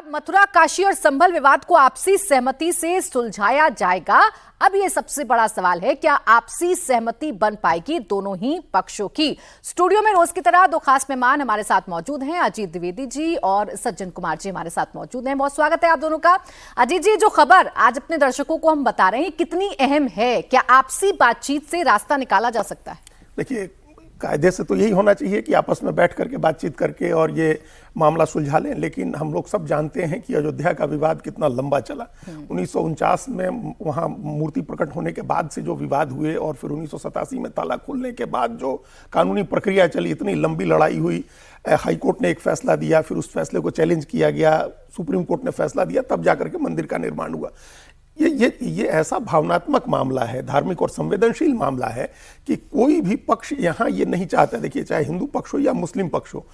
मथुरा काशी और संभल विवाद को आपसी सहमति से सुलझाया जाएगा। अब यह सबसे बड़ा सवाल है, क्या आपसी सहमति बन पाएगी दोनों ही पक्षों की। स्टूडियो में रोज की तरह दो खास मेहमान हमारे साथ मौजूद हैं। अजीत द्विवेदी जी और सज्जन कुमार जी हमारे साथ मौजूद हैं। बहुत स्वागत है आप दोनों का। अजीत जी, जो खबर आज अपने दर्शकों को हम बता रहे हैं, कितनी अहम है? क्या आपसी बातचीत से रास्ता निकाला जा सकता है? देखिए, कायदे से तो यही होना चाहिए कि आपस में बैठ करके बातचीत करके और ये मामला सुलझा लें, लेकिन हम लोग सब जानते हैं कि अयोध्या का विवाद कितना लंबा चला। 1949 में वहाँ मूर्ति प्रकट होने के बाद से जो विवाद हुए और फिर 1987 में ताला खुलने के बाद जो कानूनी प्रक्रिया चली, इतनी लंबी लड़ाई हुई। हाई कोर्ट ने एक फैसला दिया, फिर उस फैसले को चैलेंज किया गया, सुप्रीम कोर्ट ने फैसला दिया, तब जाकर के मंदिर का निर्माण हुआ। ये ऐसा भावनात्मक मामला है, धार्मिक और संवेदनशील मामला है कि कोई भी पक्ष यहाँ ये नहीं चाहता। देखिए, चाहे हिंदू पक्ष हो या मुस्लिम पक्ष हो,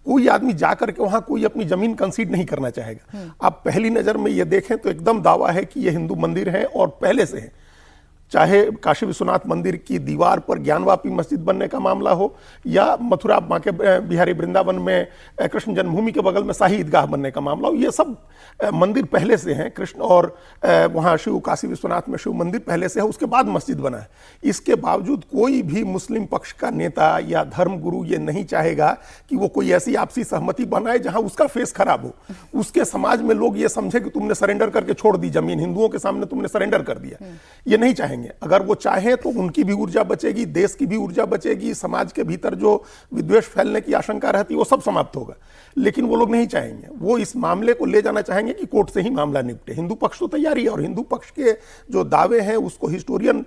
कोई आदमी जाकर के वहाँ कोई अपनी जमीन कंसीड नहीं करना चाहेगा। आप पहली नज़र में ये देखें तो एकदम दावा है कि ये हिंदू मंदिर है और पहले से है। चाहे काशी विश्वनाथ मंदिर की दीवार पर ज्ञानवापी मस्जिद बनने का मामला हो या मथुरा बांके बिहारी वृंदावन में कृष्ण जन्मभूमि के बगल में शाही ईदगाह बनने का मामला हो, ये सब मंदिर पहले से हैं। कृष्ण और वहाँ शिव, काशी विश्वनाथ में शिव मंदिर पहले से है, उसके बाद मस्जिद बना है। इसके बावजूद कोई भी मुस्लिम पक्ष का नेता या धर्म गुरु ये नहीं चाहेगा कि वो कोई ऐसी आपसी सहमति बनाए जहाँ उसका फेस खराब हो, उसके समाज में लोग ये समझे कि तुमने सरेंडर करके छोड़ दी जमीन, हिंदुओं के सामने तुमने सरेंडर कर दिया। ये नहीं चाहेंगे। अगर वो चाहें तो उनकी भी ऊर्जा बचेगी, देश की भी ऊर्जा बचेगी, समाज के भीतर जो विद्वेष फैलने की आशंका रहती है वो सब समाप्त होगा। लेकिन वो लोग नहीं चाहेंगे, वो इस मामले को ले जाना चाहेंगे कि कोर्ट से ही मामला निपटे। हिंदू पक्ष तो तैयारी है और हिंदू पक्ष के जो दावे हैं उसको हिस्टोरियन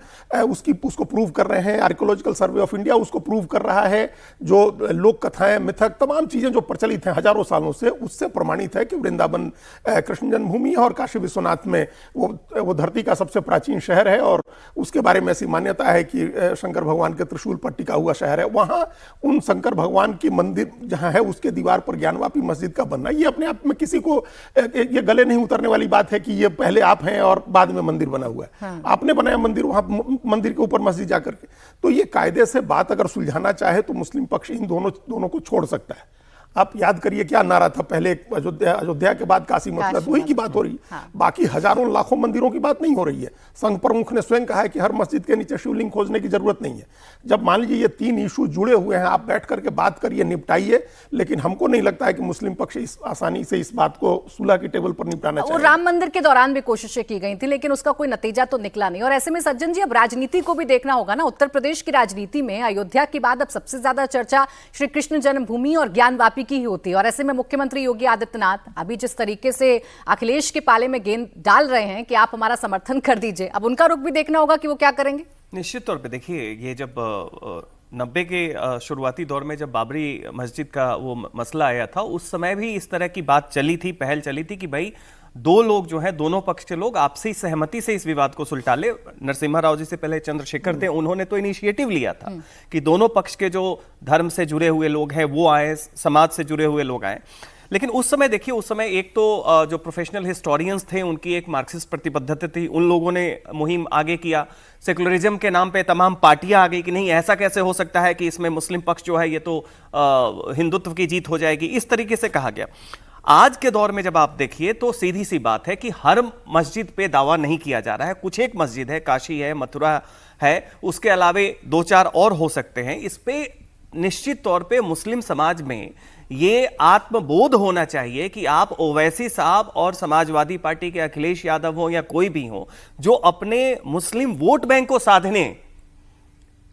उसको प्रूव कर रहे हैं, आर्कियोलॉजिकल सर्वे ऑफ इंडिया उसको प्रूव कर रहा है। जो लोक कथाएं, मिथक, तमाम चीजें जो प्रचलित हैं हजारों सालों से, उससे प्रमाणित है कि वृंदावन कृष्ण जन्मभूमि है और काशी विश्वनाथ में वो धरती का सबसे प्राचीन शहर है और उसके बारे में ऐसी मान्यता है कि शंकर भगवान के त्रिशूल पर टिका हुआ शहर है। वहां उन शंकर भगवान की मंदिर जहां है उसके दीवार पर ज्ञानवापी मस्जिद का बनना, ये अपने आप में किसी को ये गले नहीं उतरने वाली बात है कि ये पहले आप हैं और बाद में मंदिर बना हुआ है। हाँ। आपने बनाया मंदिर, वहां मंदिर के ऊपर मस्जिद जाकर के। तो ये कायदे से बात अगर सुलझाना चाहे तो मुस्लिम पक्ष इन दोनों को छोड़ सकता है। आप याद करिए क्या नारा था पहले, अयोध्या के बाद काशी मथुरा, वही की बात हो रही है। हाँ। बाकी हजारों लाखों मंदिरों की बात नहीं हो रही है। संघ प्रमुख ने स्वयं कहा है कि हर मस्जिद के नीचे शिवलिंग खोजने की जरूरत नहीं है। जब मान लीजिए ये तीन इशू जुड़े हुए हैं, आप बैठ करके बात करिए, निपटाइए। लेकिन हमको नहीं लगता है कि मुस्लिम पक्ष इस आसानी से इस बात को सुलह की टेबल पर निपटाना चाहिए। राम मंदिर के दौरान भी कोशिशें की गई थी, लेकिन उसका कोई नतीजा तो निकला नहीं। और ऐसे में सज्जन जी, अब राजनीति को भी देखना होगा ना। उत्तर प्रदेश की राजनीति में अयोध्या के बाद अब सबसे ज्यादा चर्चा श्री कृष्ण जन्मभूमि और ज्ञानवापी की ही होती है। और ऐसे में मुख्यमंत्री योगी आदित्यनाथ अभी जिस तरीके से अखिलेश के पाले में गेंद डाल रहे हैं कि आप हमारा समर्थन कर दीजिए, अब उनका रुख भी देखना होगा कि वो क्या करेंगे। निश्चित तौर पे देखिए, ये जब 90 के शुरुआती दौर में जब बाबरी मस्जिद का वो मसला आया था, उस समय भी इस तरह की बात चली थी, पहल चली थी कि भाई दो लोग जो हैं, दोनों पक्ष के लोग आपसी सहमति से इस विवाद को सुलझा ले। नरसिम्हा राव जी से पहले चंद्रशेखर थे, उन्होंने तो इनिशिएटिव लिया था कि दोनों पक्ष के जो धर्म से जुड़े हुए लोग हैं वो आए, समाज से जुड़े हुए लोग आए। लेकिन उस समय देखिए, उस समय एक तो जो प्रोफेशनल हिस्टोरियंस थे उनकी एक मार्क्सिस्ट प्रतिबद्धता थी, उन लोगों ने मुहिम आगे किया। सेकुलरिज्म के नाम पे तमाम पार्टियां आ गई कि नहीं, ऐसा कैसे हो सकता है कि इसमें मुस्लिम पक्ष जो है ये तो हिंदुत्व की जीत हो जाएगी, इस तरीके से कहा गया। आज के दौर में जब आप देखिए तो सीधी सी बात है कि हर मस्जिद पे दावा नहीं किया जा रहा है। कुछ एक मस्जिद है, काशी है, मथुरा है, उसके अलावे दो चार और हो सकते हैं। इस पे निश्चित तौर पे मुस्लिम समाज में ये आत्मबोध होना चाहिए कि आप ओवैसी साहब और समाजवादी पार्टी के अखिलेश यादव हो या कोई भी हो, जो अपने मुस्लिम वोट बैंक को साधने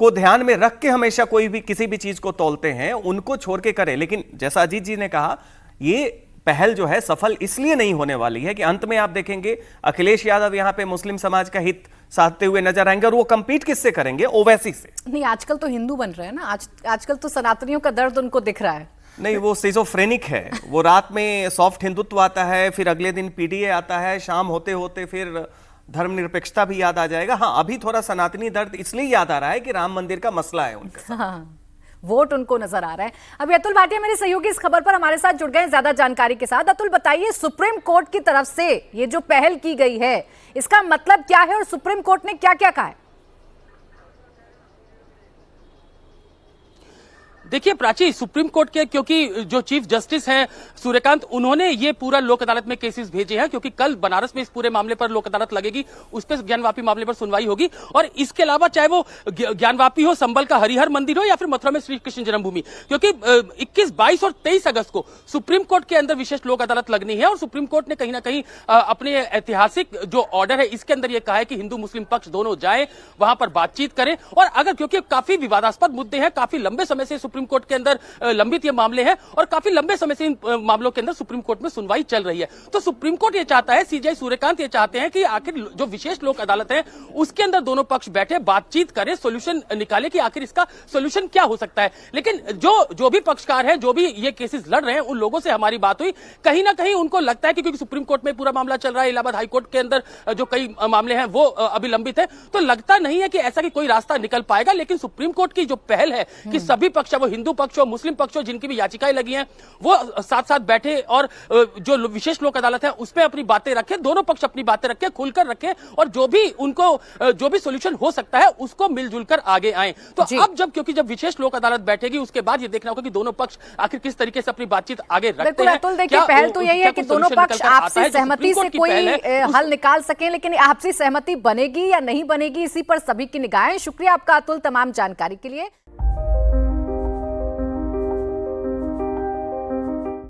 को ध्यान में रख के हमेशा कोई भी किसी भी चीज को तौलते हैं, उनको छोड़ के करें। लेकिन जैसा अजीत जी ने कहा, ये पहल जो है सफल इसलिए नहीं होने वाली है कि अंत में आप देखेंगे अखिलेश यादव यहां पे मुस्लिम समाज का हित साधते हुए नजर आएंगे और वो कंपीट किससे करेंगे? ओवैसी से। नहीं, आजकल तो हिंदू बन रहे हैं ना, आजकल तो सनातनियों का दर्द उनको दिख रहा है। नहीं, वो सिजोफ्रेनिक है। वो रात में सॉफ्ट हिंदुत्व आता है, फिर अगले दिन पीडीए आता है, शाम होते होते फिर धर्मनिरपेक्षता भी याद आ जाएगा। हाँ, अभी थोड़ा सनातनी दर्द इसलिए याद आ रहा है कि राम मंदिर का मसला है उनका। हाँ, वोट उनको नजर आ रहा है। अभी अतुल भाटिया मेरे सहयोगी इस खबर पर हमारे साथ जुड़ गए ज्यादा जानकारी के साथ। अतुल, बताइए, सुप्रीम कोर्ट की तरफ से ये जो पहल की गई है इसका मतलब क्या है और सुप्रीम कोर्ट ने क्या क्या कहा है? देखिए प्राची, सुप्रीम कोर्ट के क्योंकि जो चीफ जस्टिस हैं सूर्यकांत, उन्होंने ये पूरा लोक अदालत में केसेस भेजे हैं, क्योंकि कल बनारस में इस पूरे मामले पर लोक अदालत लगेगी, उस पर ज्ञानवापी मामले पर सुनवाई होगी। और इसके अलावा चाहे वो ज्ञानवापी हो, संभल का हरिहर मंदिर हो, या फिर मथुरा में श्री कृष्ण जन्मभूमि, क्योंकि 21, 22 और 23 अगस्त को सुप्रीम कोर्ट के अंदर विशेष लोक अदालत लगनी है। और सुप्रीम कोर्ट ने कहीं ना कहीं अपने ऐतिहासिक जो ऑर्डर है इसके अंदर यह कहा है कि हिंदू मुस्लिम पक्ष दोनों जाए, वहां पर बातचीत करें। और अगर, क्योंकि काफी विवादास्पद मुद्दे हैं, काफी लंबे समय से सुप्रीम कोर्ट के अंदर लंबित ये मामले हैं, और काफी लंबे समय से इन मामलों के अंदर सुप्रीम कोर्ट में सुनवाई चल रही है, तो सुप्रीम कोर्ट ये चाहता है, सीजेआई सूर्यकांत ये चाहते हैं कि आखिर जो विशेष लोक अदालत है उसके अंदर दोनों पक्ष बैठे, बातचीत करें, सोल्यूशन निकाले कि आखिर इसका सोल्यूशन क्या हो सकता है। लेकिन जो भी पक्षकार हैं, जो भी ये केसेस लड़ रहे हैं, उन लोगों से हमारी बात हुई, कहीं ना कहीं उनको लगता है कि क्योंकि सुप्रीम कोर्ट में पूरा मामला चल रहा है, इलाहाबाद हाईकोर्ट के अंदर जो कई मामले हैं वो अभी लंबित है, तो लगता नहीं है कि ऐसा कि कोई रास्ता निकल पाएगा। लेकिन सुप्रीम कोर्ट की जो पहल है कि सभी पक्ष, वो हिंदू पक्ष हो, मुस्लिम पक्ष हो, जिनकी भी याचिकाएं लगी हैं, वो साथ साथ बैठे और जो विशेष लोक अदालत है उसमें अपनी बातें रखें, दोनों पक्ष अपनी बातें रखें, खुलकर रखें, और जो भी उनको जो भी सोल्यूशन हो सकता है उसको मिलजुल कर आगे आए। तो अब क्योंकि जब विशेष लोक अदालत बैठेगी, उसके बाद ये देखना होगा कि दोनों पक्ष आखिर किस तरीके से अपनी बातचीत आगे रखते हैं। अतुल, देखिए पहल तो यही है कि दोनों पक्ष आपसी सहमति से कोई हल निकाल सके, लेकिन आपसी सहमति बनेगी या नहीं बनेगी, इसी पर सभी की निगाहें। शुक्रिया आपका अतुल तमाम जानकारी के लिए।